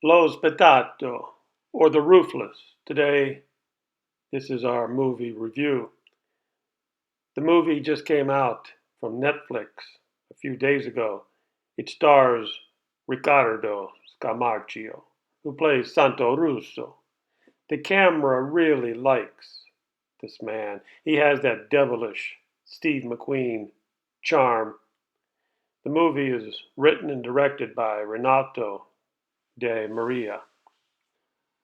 Lo Spietato, or The Ruthless. Today, this is our movie review. The movie just came out from Netflix a few days ago. It stars Riccardo Scamarcio, who plays Santo Russo. The camera really likes this man. He has that devilish Steve McQueen charm. The movie is written and directed by Renato de Maria.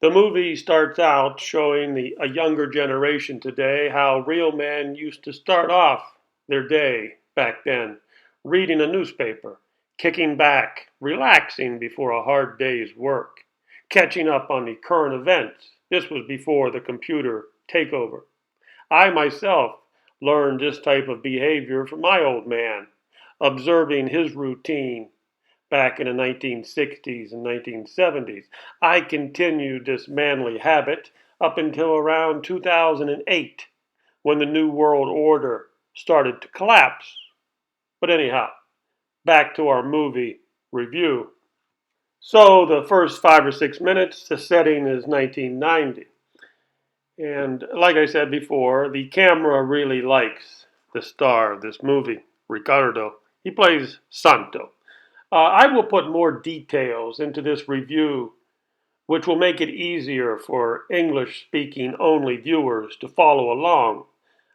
The movie starts out showing a younger generation today how real men used to start off their day back then, reading a newspaper, kicking back, relaxing before a hard day's work, catching up on the current events. This was before the computer takeover. I myself learned this type of behavior from my old man, observing his routine back in the 1960s and 1970s. I continued this manly habit up until around 2008 when the New World Order started to collapse. But anyhow, back to our movie review. So the first 5 or 6 minutes, the setting is 1990. And like I said before, the camera really likes the star of this movie, Riccardo. He plays Santo. I will put more details into this review, which will make it easier for English speaking only viewers to follow along.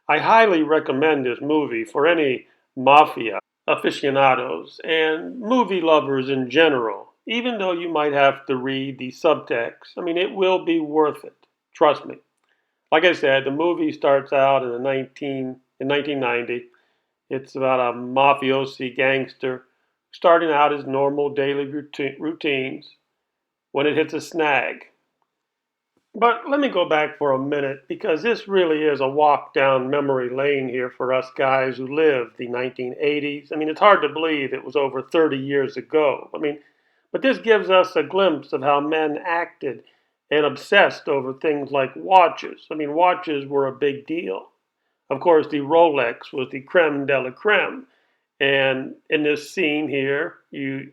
I highly recommend this movie for any Mafia aficionados and movie lovers in general, even though you might have to read the subtext. I mean, it will be worth it. Trust me. Like I said, the movie starts out in 1990. It's about a mafiosi gangster starting out his normal daily routines when it hits a snag. But let me go back for a minute because this really is a walk down memory lane here for us guys who lived the 1980s. I mean, it's hard to believe it was over 30 years ago. But this gives us a glimpse of how men acted and obsessed over things like watches. I mean, watches were a big deal. Of course, the Rolex was the creme de la creme. And in this scene here, you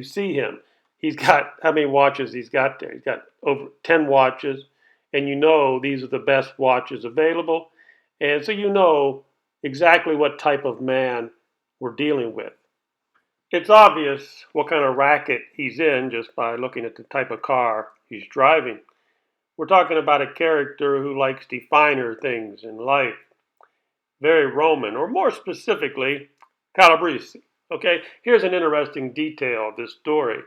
see him. He's got how many watches he's got there? He's got over 10 watches, and you know these are the best watches available. And so you know exactly what type of man we're dealing with. It's obvious what kind of racket he's in just by looking at the type of car he's driving. We're talking about a character who likes the finer things in life, very Roman, or more specifically, Calabrese. Okay, here's an interesting detail of this story.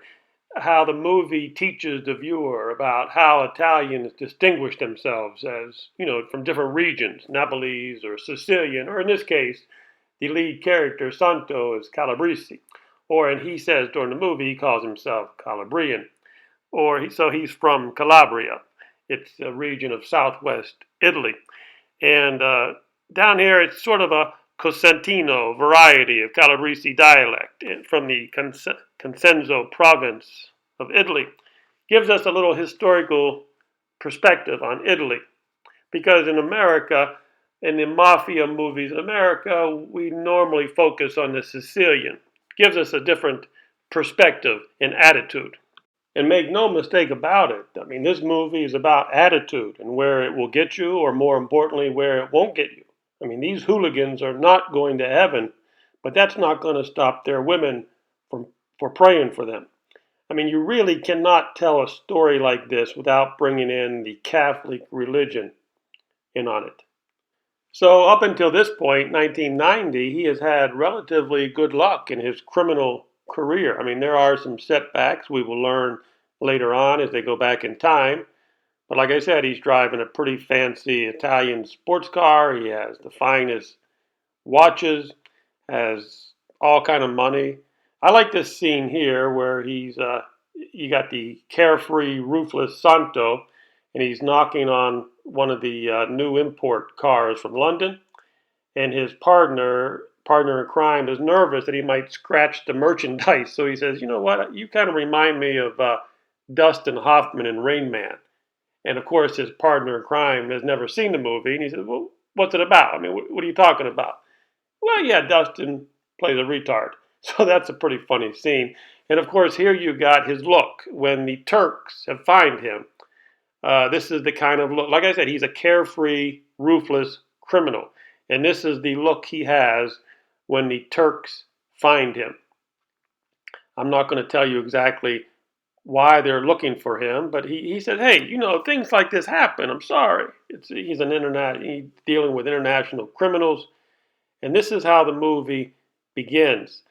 How the movie teaches the viewer about how Italians distinguish themselves as, from different regions, Nepalese or Sicilian, or in this case, the lead character, Santo, is Calabrese. And he says during the movie, he calls himself Calabrian. So he's from Calabria. It's a region of southwest Italy. And down here, it's sort of a Cosentino variety of Calabrese dialect from the Cosenzo province of Italy. Gives us a little historical perspective on Italy. Because in America, in the Mafia movies in America, we normally focus on the Sicilian. Gives us a different perspective and attitude. And make no mistake about it, I mean, this movie is about attitude and where it will get you, or more importantly, where it won't get you. I mean, these hooligans are not going to heaven, but that's not going to stop their women for praying for them. I mean, you really cannot tell a story like this without bringing in the Catholic religion in on it. So up until this point, 1990, he has had relatively good luck in his criminal career. I mean, there are some setbacks we will learn later on as they go back in time. But like I said, he's driving a pretty fancy Italian sports car. He has the finest watches, has all kind of money. I like this scene here where you got the carefree, ruthless Santo, and he's knocking on one of the new import cars from London, and his partner in crime is nervous that he might scratch the merchandise. So he says, "You know what? You kind of remind me of Dustin Hoffman in Rain Man." And of course, his partner in crime has never seen the movie, and he says, "Well, what's it about? I mean, what are you talking about?" "Well, yeah, Dustin plays a retard." So that's a pretty funny scene. And of course, here you got his look when the Turks have fined him. This is the kind of look, like I said, he's a carefree, ruthless criminal. And this is the look he has when the Turks find him. I'm not going to tell you exactly why they're looking for him, but he said, hey, things like this happen. I'm sorry. He's dealing with international criminals. And this is how the movie begins.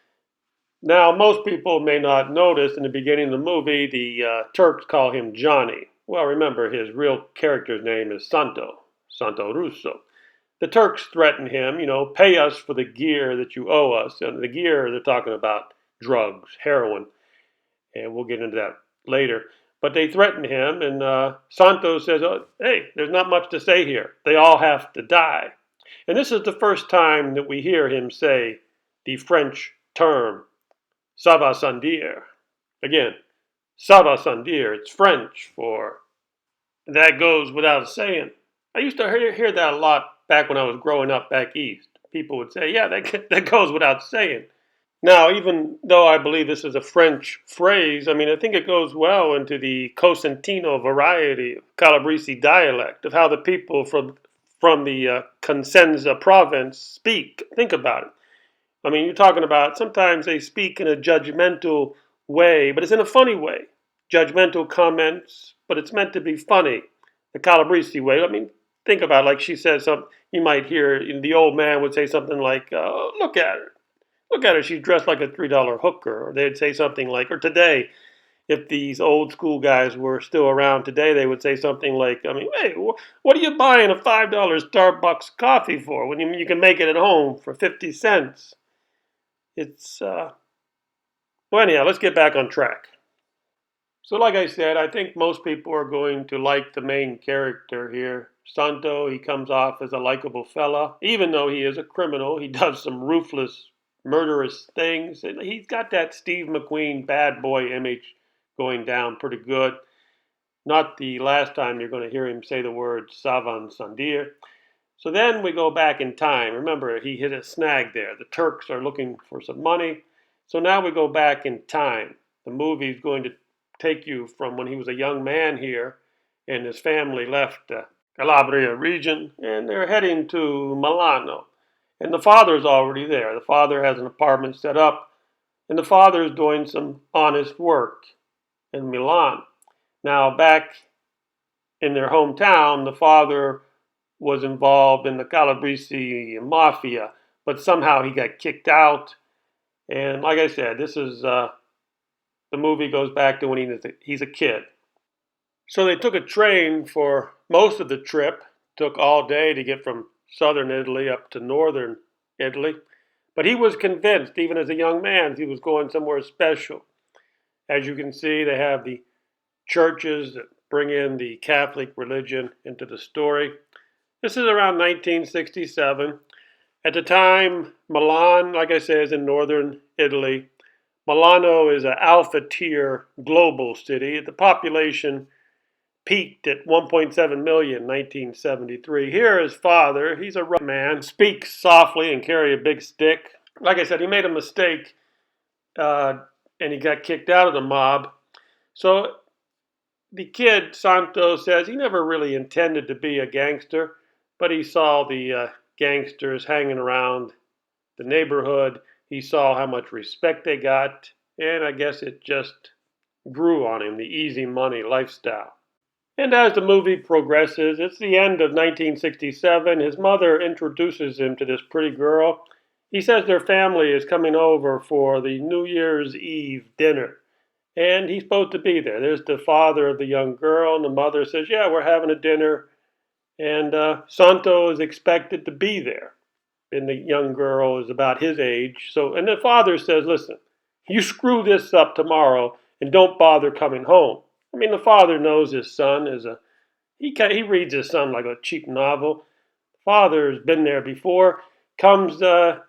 Now, most people may not notice in the beginning of the movie, the Turks call him Johnny. Well, remember, his real character's name is Santo Russo. The Turks threaten him, pay us for the gear that you owe us. And the gear, they're talking about drugs, heroin, and we'll get into that later. But they threaten him, and Santos says, oh, hey, there's not much to say here. They all have to die. And this is the first time that we hear him say the French term, ça va sans dire. Again, ça va sans dire. It's French for that goes without saying. I used to hear that a lot back when I was growing up back east. People would say, yeah, that goes without saying. Now, even though I believe this is a French phrase, I think it goes well into the Cosentino variety of Calabrese dialect of how the people from the Cosenza province speak. Think about it. You're talking about sometimes they speak in a judgmental way, but it's in a funny way. Judgmental comments, but it's meant to be funny. The Calabrese way. Think about it. Like she says something, you might hear the old man would say something like, oh, look at her. Look at her, she's dressed like a $3 hooker. Or they'd say something like, or today, if these old school guys were still around today, they would say something like, hey, what are you buying a $5 Starbucks coffee for when you can make it at home for 50 cents? Well, anyhow, let's get back on track. So like I said, I think most people are going to like the main character here. Santo, he comes off as a likable fella. Even though he is a criminal, he does some ruthless, murderous things. And he's got that Steve McQueen bad boy image going down pretty good. Not the last time you're going to hear him say the word Savan Sandir. So then we go back in time. Remember, he hit a snag there. The Turks are looking for some money. So now we go back in time. The movie is going to take you from when he was a young man here and his family left the Calabrese region and they're heading to Milano. And the father's already there. The father has an apartment set up and the father is doing some honest work in Milan. Now, back in their hometown, the father was involved in the Calabrese Mafia, but somehow he got kicked out. And like I said, this is the movie goes back to when he's a kid. So they took a train for most of the trip. Took all day to get from southern Italy up to northern Italy. But he was convinced, even as a young man, he was going somewhere special. As you can see, they have the churches that bring in the Catholic religion into the story. This is around 1967. At the time, Milan, like I said, is in northern Italy. Milano is an alpha-tier global city. The population peaked at 1.7 million in 1973. Here, his father, he's a rough man, speaks softly and carry a big stick. Like I said, he made a mistake and he got kicked out of the mob. So the kid, Santos, says he never really intended to be a gangster, but he saw the gangsters hanging around the neighborhood. He saw how much respect they got, and I guess it just grew on him, the easy money lifestyle. And as the movie progresses, it's the end of 1967. His mother introduces him to this pretty girl. He says their family is coming over for the New Year's Eve dinner, and he's supposed to be there. There's the father of the young girl, and the mother says, yeah, we're having a dinner, and Santo is expected to be there. And the young girl is about his age. And the father says, listen, you screw this up tomorrow and don't bother coming home. The father knows his son he reads his son like a cheap novel. Father's been there before. Comes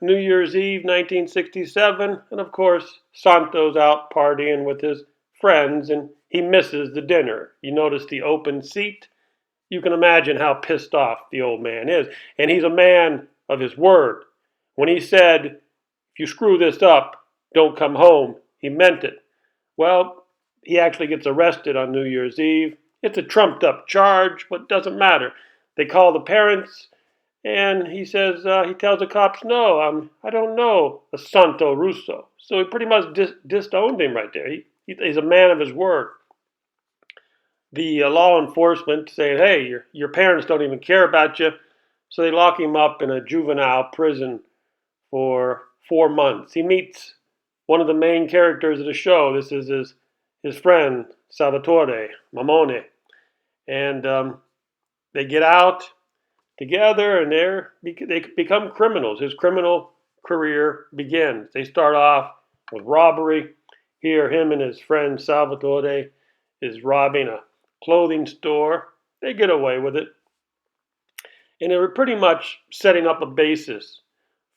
New Year's Eve, 1967, and of course, Santo's out partying with his friends, and he misses the dinner. You notice the open seat? You can imagine how pissed off the old man is. And he's a man of his word. When he said, if you screw this up, don't come home, he meant it. Well, he actually gets arrested on New Year's Eve. It's a trumped up charge, but it doesn't matter. They call the parents, and he says, he tells the cops, no, I don't know a Santo Russo. So he pretty much disowned him right there. He's a man of his word. The law enforcement saying, hey, your parents don't even care about you. So they lock him up in a juvenile prison for 4 months. He meets one of the main characters of the show. This is his friend, Salvatore Mamone. And they get out together and they become criminals. His criminal career begins. They start off with robbery. Here, him and his friend Salvatore is robbing a clothing store. They get away with it. And they were pretty much setting up a basis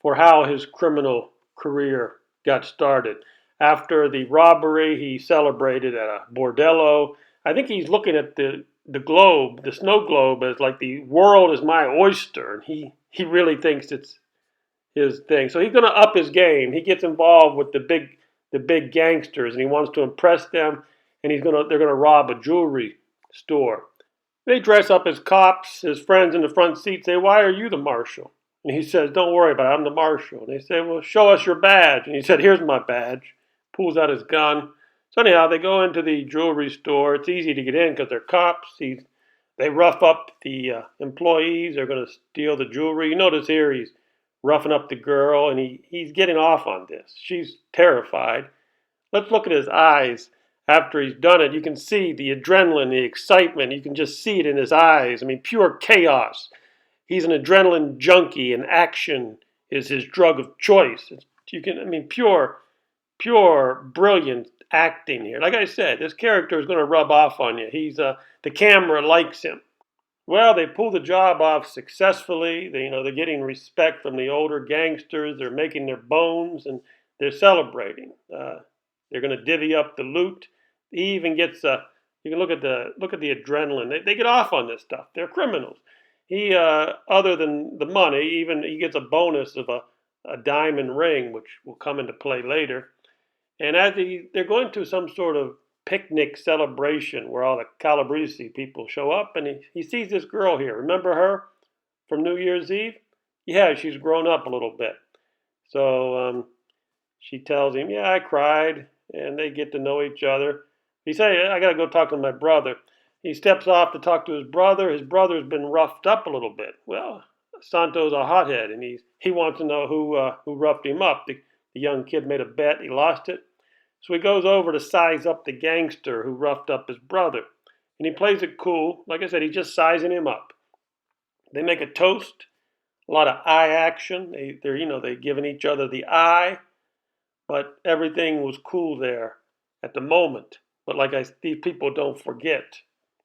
for how his criminal career got started. After the robbery, he celebrated at a bordello. I think he's looking at the globe, the snow globe, as like the world is my oyster, and he really thinks it's his thing. So he's going to up his game. He gets involved with the big gangsters, and he wants to impress them. And they're gonna rob a jewelry store. They dress up as cops. His friends in the front seat say, why are you the marshal? And he says, don't worry about it, I'm the marshal. And they say, well, show us your badge. And he said, here's my badge. Pulls out his gun. So anyhow, they go into the jewelry store. It's easy to get in because they're cops. They rough up the employees. They're going to steal the jewelry. You notice here he's roughing up the girl, and he's getting off on this. She's terrified. Let's look at his eyes. After he's done it, you can see the adrenaline, the excitement. You can just see it in his eyes. I mean, pure chaos. He's an adrenaline junkie, and action is his drug of choice. Pure, brilliant acting here. Like I said, this character is going to rub off on you. The camera likes him. Well, they pull the job off successfully. They're getting respect from the older gangsters. They're making their bones, and they're celebrating. They're going to divvy up the loot. He even gets you can look at the adrenaline. They get off on this stuff. They're criminals. He other than the money, even he gets a bonus of a diamond ring, which will come into play later. And as they're going to some sort of picnic celebration where all the Calabrese people show up, and he sees this girl here. Remember her from New Year's Eve? Yeah, she's grown up a little bit. So she tells him, yeah, I cried, and they get to know each other. He says, I got to go talk to my brother. He steps off to talk to his brother. His brother's been roughed up a little bit. Well, Santo's a hothead, and he wants to know who roughed him up. The young kid made a bet. He lost it. So he goes over to size up the gangster who roughed up his brother. And he plays it cool. Like I said, he's just sizing him up. They make a toast. A lot of eye action. They're giving each other the eye. But everything was cool there at the moment. But these people don't forget.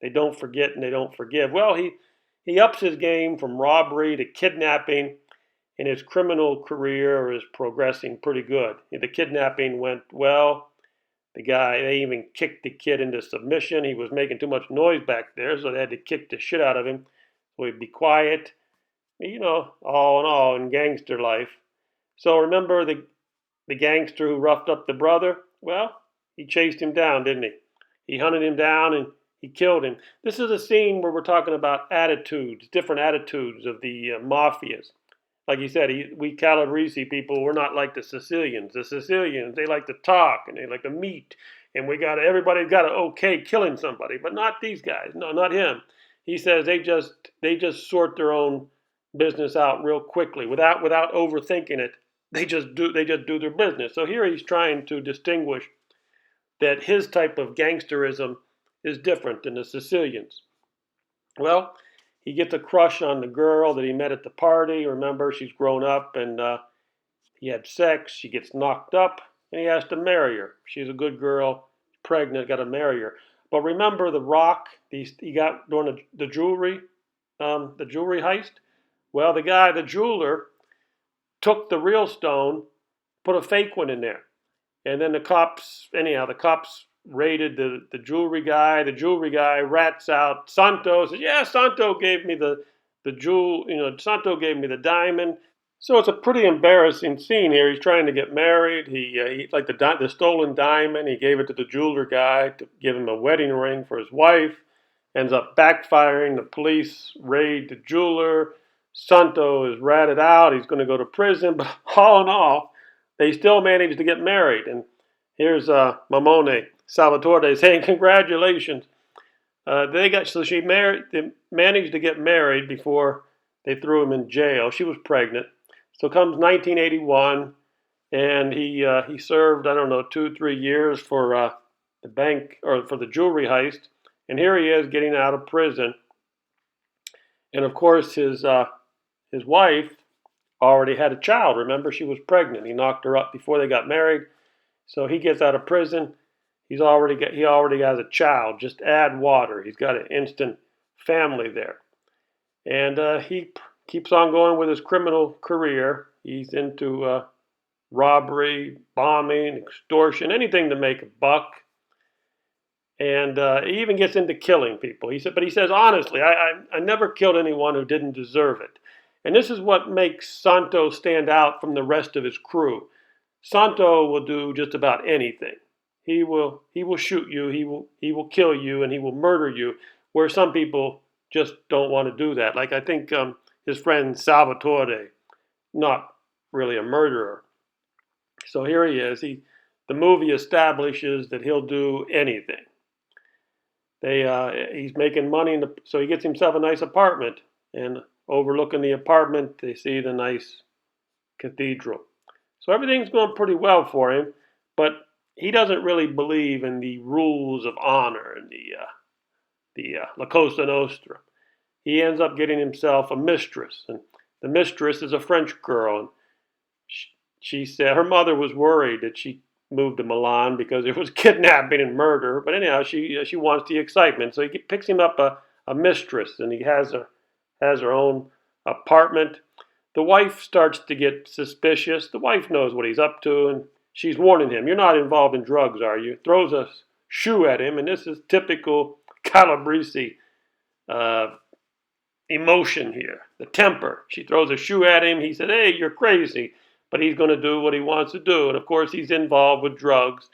They don't forget and they don't forgive. Well, he ups his game from robbery to kidnapping, and his criminal career is progressing pretty good. The kidnapping went well. They even kicked the kid into submission. He was making too much noise back there, so they had to kick the shit out of him. So he'd be quiet. All in all, in gangster life. So remember the gangster who roughed up the brother? Well, he chased him down, didn't he? He hunted him down and he killed him. This is a scene where we're talking about attitudes, different attitudes of the mafias. Like you said, we Calabrese people, we're not like the Sicilians. The Sicilians, they like to talk and they like to meet. And everybody's got to okay killing somebody, but not these guys. No, not him. He says they just sort their own business out real quickly without overthinking it. They just do their business. So here he's trying to distinguish that his type of gangsterism is different than the Sicilians. Well, he gets a crush on the girl that he met at the party. Remember, she's grown up and he had sex. She gets knocked up and he has to marry her. She's a good girl, pregnant, got to marry her. But remember the rock he got during the jewelry heist? Well, the jeweler, took the real stone, put a fake one in there. And then the cops raided the jewelry guy. The jewelry guy rats out Santo. Says, yeah, Santo gave me the jewel. Santo gave me the diamond. So it's a pretty embarrassing scene here. He's trying to get married. He like the stolen diamond. He gave it to the jeweler guy to give him a wedding ring for his wife. Ends up backfiring. The police raid the jeweler. Santo is ratted out. He's going to go to prison. But all in all, they still managed to get married. And here's Mamone Salvatore saying, "Congratulations." They managed to get married before they threw him in jail. She was pregnant. So comes 1981, and he served, I don't know, 2 3 years for the bank or for the jewelry heist, and here he is getting out of prison. And of course his wife already had a child. Remember, she was pregnant. He knocked her up before they got married. So he gets out of prison. He already has a child. Just add water. He's got an instant family there, and he keeps on going with his criminal career. He's into robbery, bombing, extortion, anything to make a buck. And he even gets into killing people. But he says honestly, I never killed anyone who didn't deserve it. And this is what makes Santo stand out from the rest of his crew. Santo will do just about anything. He will shoot you. He will kill you, and he will murder you. Where some people just don't want to do that. Like I think his friend Salvatore, not really a murderer. So here he is. The movie establishes that he'll do anything. He's making money, so he gets himself a nice apartment, and overlooking the apartment, they see the nice cathedral. So everything's going pretty well for him, but he doesn't really believe in the rules of honor and the La Cosa Nostra. He ends up getting himself a mistress, and the mistress is a French girl. And she said her mother was worried that she moved to Milan because it was kidnapping and murder. But anyhow, she wants the excitement, so he picks him up a mistress, and he has her own apartment. The wife starts to get suspicious. The wife knows what he's up to, and she's warning him, "You're not involved in drugs, are you?" Throws a shoe at him, and this is typical Calabrese emotion here, the temper. She throws a shoe at him. He said, "Hey, you're crazy." But he's going to do what he wants to do. And of course, he's involved with drugs.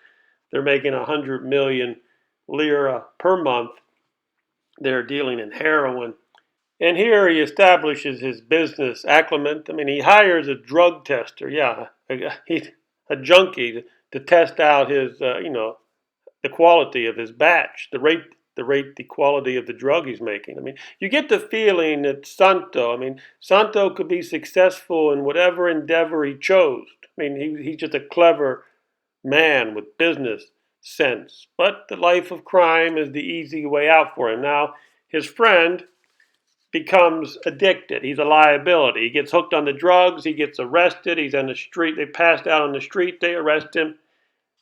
They're making 100 million lira per month. They're dealing in heroin. And here he establishes his business acclimate. I mean, he hires a drug tester. Yeah, he's a junkie to test out his, the quality of his batch, the quality of the drug he's making. I mean, you get the feeling that Santo could be successful in whatever endeavor he chose. I mean, he's just a clever man with business sense. But the life of crime is the easy way out for him. Now, his friend becomes addicted. He's a liability. He gets hooked on the drugs. He gets arrested. He's on the street. They passed out on the street. They arrest him.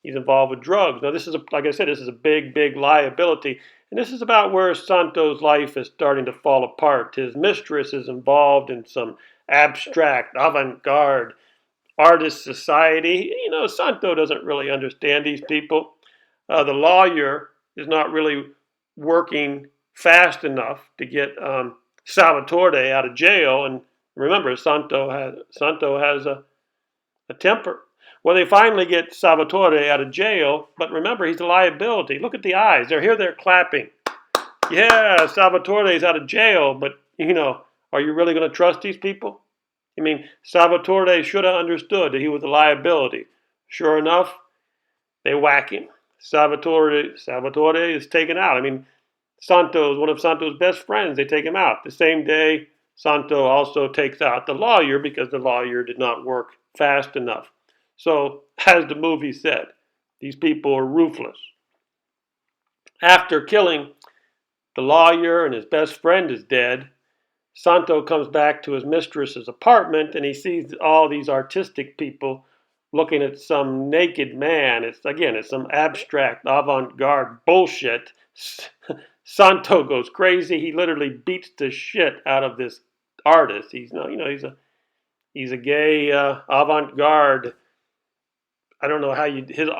He's involved with drugs. Now, like I said, this is a big, big liability. And this is about where Santo's life is starting to fall apart. His mistress is involved in some abstract, avant-garde artist society. Santo doesn't really understand these people. The lawyer is not really working fast enough to get Salvatore out of jail. And remember, Santo has a temper. Well, they finally get Salvatore out of jail, but remember, he's a liability. Look at the eyes. They're clapping. Yeah, Salvatore's out of jail, but, are you really going to trust these people? I mean, Salvatore should have understood that he was a liability. Sure enough, they whack him. Salvatore is taken out. I mean, one of Santo's best friends. They take him out. The same day, Santo also takes out the lawyer because the lawyer did not work fast enough. So, as the movie said, these people are ruthless. After killing the lawyer and his best friend is dead, Santo comes back to his mistress's apartment and he sees all these artistic people looking at some naked man. It's some abstract avant-garde bullshit. Santo goes crazy. He literally beats the shit out of this artist. He's a gay avant-garde. I don't know how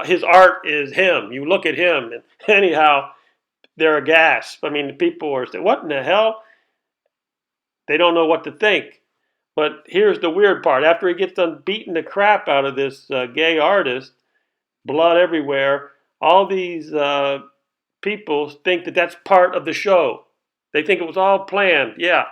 his art is him. You look at him, and anyhow, they're aghast. I mean, people are saying, "What in the hell?" They don't know what to think. But here's the weird part. After he gets done beating the crap out of this gay artist, blood everywhere, all these people think that that's part of the show. They think it was all planned. Yeah,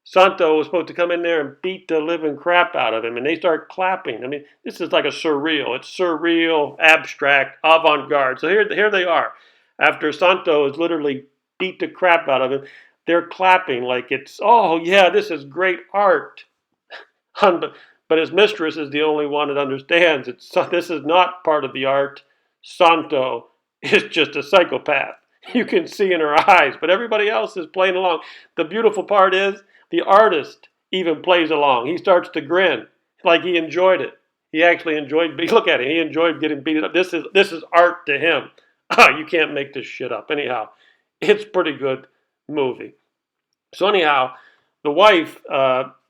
Santo was supposed to come in there and beat the living crap out of him, and they start clapping. I mean, this is like a surreal. It's surreal, abstract, avant-garde. So here they are. After Santo has literally beat the crap out of him, they're clapping like it's, oh yeah, this is great art. But his mistress is the only one that understands it. So this is not part of the art. Santo is just a psychopath. You can see in her eyes, but everybody else is playing along. The beautiful part is the artist even plays along. He starts to grin like he enjoyed it. He actually enjoyed. Look at him. He enjoyed getting beaten up. This is art to him. You can't make this shit up. Anyhow, it's a pretty good movie. So anyhow, the wife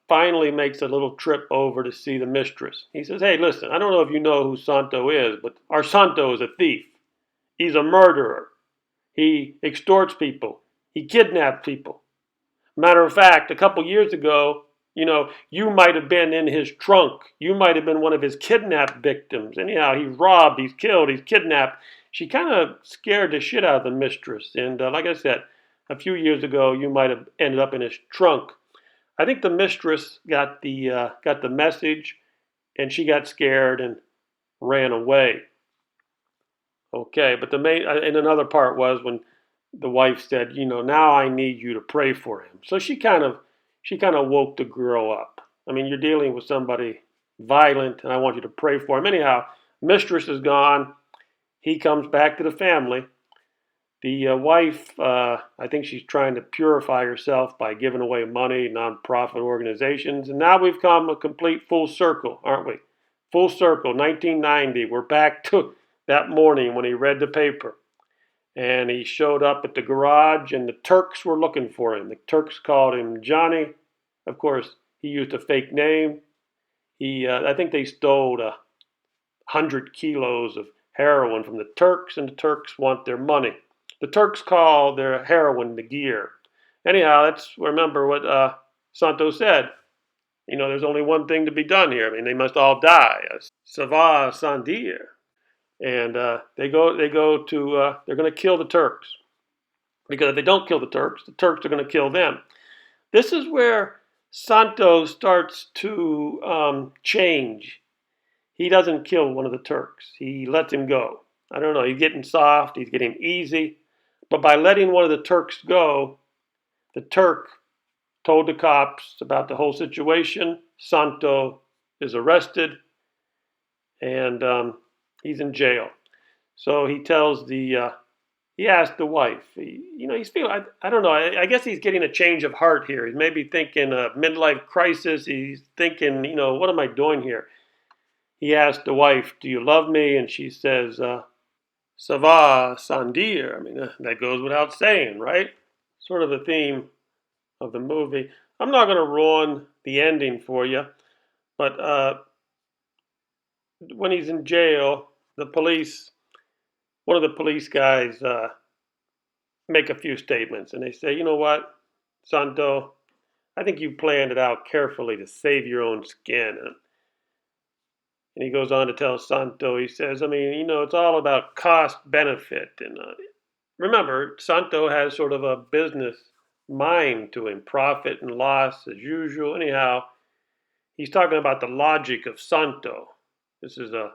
finally makes a little trip over to see the mistress. He says, hey, listen, I don't know if you know who Santo is, but our Santo is a thief. He's a murderer. He extorts people. He kidnaps people. Matter of fact, a couple years ago, you might have been in his trunk. You might have been one of his kidnapped victims. Anyhow, he's robbed, he's killed, he's kidnapped. She kind of scared the shit out of the mistress. And like I said, a few years ago, you might have ended up in his trunk. I think the mistress got the message, and she got scared and ran away. Okay, but the main and another part was when the wife said, now I need you to pray for him. So she kind of woke the girl up. I mean, you're dealing with somebody violent, and I want you to pray for him. Anyhow, mistress is gone. He comes back to the family. The wife, I think she's trying to purify herself by giving away money, nonprofit organizations. And now we've come a complete full circle, aren't we? Full circle, 1990. We're back to that morning when he read the paper. And he showed up at the garage, and the Turks were looking for him. The Turks called him Johnny. Of course, he used a fake name. I think they stole 100 kilos of heroin from the Turks, and the Turks want their money. The Turks call their heroin the gear. Anyhow, remember what Santo said. There's only one thing to be done here. I mean, they must all die. Ça va sans dire. And they're going to kill the Turks. Because if they don't kill the Turks are going to kill them. This is where Santo starts to change. He doesn't kill one of the Turks. He lets him go. I don't know, he's getting soft, he's getting easy. But by letting one of the Turks go, the Turk told the cops about the whole situation. Santo is arrested, and he's in jail. So he tells he asked the wife, he's feeling, I don't know, I guess he's getting a change of heart here. He's maybe thinking a midlife crisis. He's thinking, what am I doing here? He asked the wife, do you love me? And she says, ça va sans dire. I mean, that goes without saying, right? Sort of the theme of the movie. I'm not going to ruin the ending for you, but when he's in jail, one of the police guys make a few statements, and they say, you know what, Santo, I think you planned it out carefully to save your own skin. And he goes on to tell Santo, he says, I mean, it's all about cost benefit. And remember, Santo has sort of a business mind to him, profit and loss as usual. Anyhow, he's talking about the logic of Santo. This is a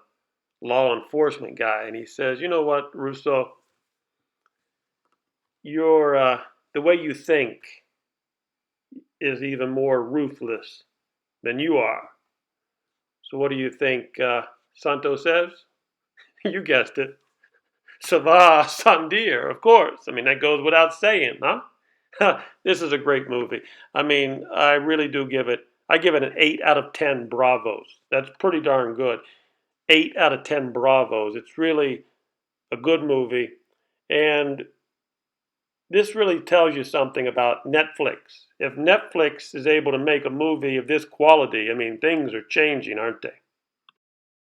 law enforcement guy. And he says, you know what, Russo, the way you think is even more ruthless than you are. So what do you think Santo says? You guessed it. Ça va sans dire, of course. I mean, that goes without saying, huh? This is a great movie. I mean, I really do give it an 8 out of 10 bravos. That's pretty darn good. 8 out of 10 bravos. It's really a good movie. And this really tells you something about Netflix. If Netflix is able to make a movie of this quality, I mean, things are changing, aren't they?